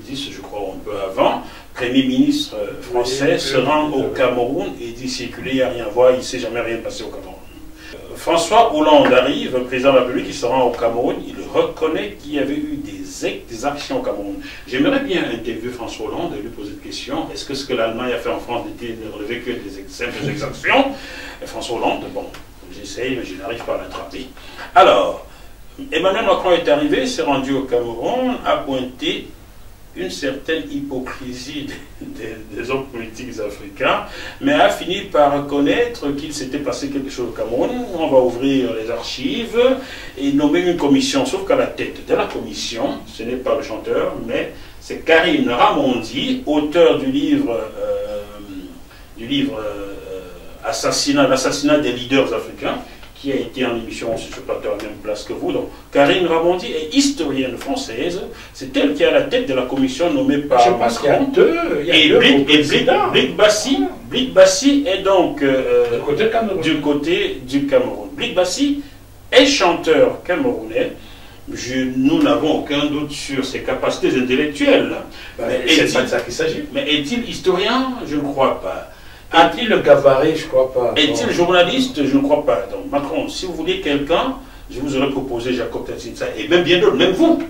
90, je crois, un peu avant, Premier ministre français se rend au Cameroun et dit circuler, il n'y a rien à voir, il ne s'est jamais rien passé au Cameroun. François Hollande arrive, président de la République, il se rend au Cameroun, il reconnaît qu'il y avait eu des actions au Cameroun. J'aimerais bien interviewer François Hollande et lui poser une question. Est-ce que ce que l'Allemagne a fait en France n'était ne relevait que des simples exactions? Et François Hollande, bon, j'essaye, mais je n'arrive pas à l'attraper. Alors, Emmanuel Macron est arrivé, s'est rendu au Cameroun, a pointé une certaine hypocrisie des hommes politiques africains, mais a fini par reconnaître qu'il s'était passé quelque chose au Cameroun. On va ouvrir les archives et nommer une commission, sauf qu'à la tête de la commission, ce n'est pas le chanteur, mais c'est Karine Ramondi, auteur du livre l'assassinat des leaders africains, qui a été en émission sur ce plateau à la même place que vous. Donc, Karine Ramondi est historienne française. C'est elle qui est à la tête de la commission nommée par Je pense qu'il y a deux. Et Blik Bassi est donc du côté du Cameroun. Blik Bassi est chanteur camerounais. Nous n'avons aucun doute sur ses capacités intellectuelles. C'est pas de ça qu'il s'agit. Mais est-il historien? Je ne crois pas. A-t-il le gabarit? Je ne crois pas. Est-il journaliste? Je ne crois pas. Donc Macron, si vous voulez quelqu'un, je vous aurais proposé Jacob Tatsinsa, et même bien d'autres, même vous.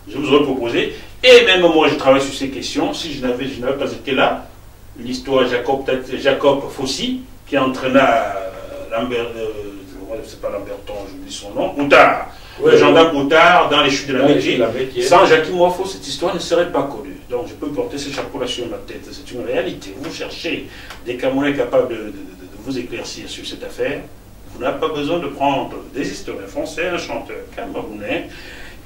Je vous aurais proposé, et même moi je travaille sur ces questions, si je n'avais pas été là, l'histoire Jacob Fossi, qui entraîna Lambert, c'est pas Lamberton, j'oublie son nom, Outard. Le gendarme Outard dans les chutes de la Métier. Sans Jacques Moifo, cette histoire ne serait pas connue. Donc je peux porter ce chapeau-là sur ma tête. C'est une réalité. Vous cherchez des Camerounais capables de vous éclaircir sur cette affaire. Vous n'avez pas besoin de prendre des historiens français, un chanteur camerounais,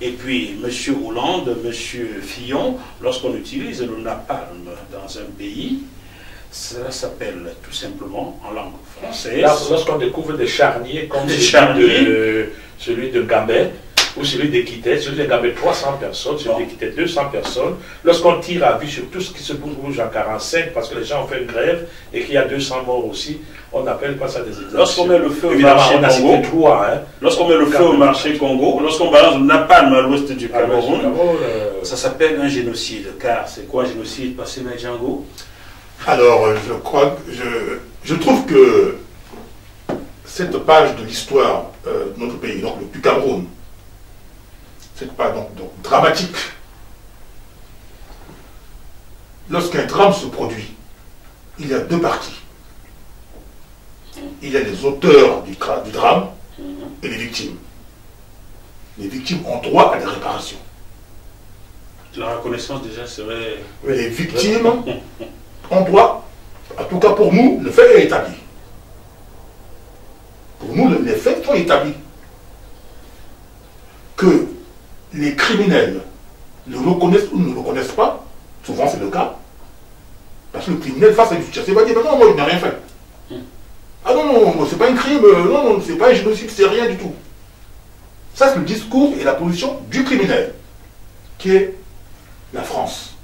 et puis M. Hollande, M. Fillon. Lorsqu'on utilise le napalm dans un pays, cela s'appelle tout simplement en langue française. Lorsqu'on découvre des charniers comme celui de Gambet ou celui d'Équitette, celui de Gambet 300 personnes, celui d'Équitette 200 personnes, lorsqu'on tire à vue sur tout ce qui se bouge en 1945 parce que les gens ont fait une grève et qu'il y a 200 morts aussi, on n'appelle pas ça des exemples. Lorsqu'on met le feu au marché Congo, lorsqu'on met le feu au marché Congo, lorsqu'on balance le napalm à l'ouest du Cameroun, ça s'appelle un génocide. Car c'est quoi un génocide, passé avec Django? Alors, je trouve que cette page de l'histoire de notre pays, donc du Cameroun, cette page donc dramatique, lorsqu'un drame se produit, il y a deux parties. Il y a les auteurs du drame et les victimes. Les victimes ont droit à des réparations. La reconnaissance déjà serait... Les victimes ont droit, en tout cas pour nous, le fait est établi. Pour nous, les faits sont établis. Que les criminels le reconnaissent ou ne le reconnaissent pas, souvent c'est le cas, parce que le criminel face à une justice, il va dire non, moi je n'ai rien fait. Ah non, non, c'est pas un crime, non, c'est pas un génocide, c'est rien du tout. Ça c'est le discours et la position du criminel, qui est la France.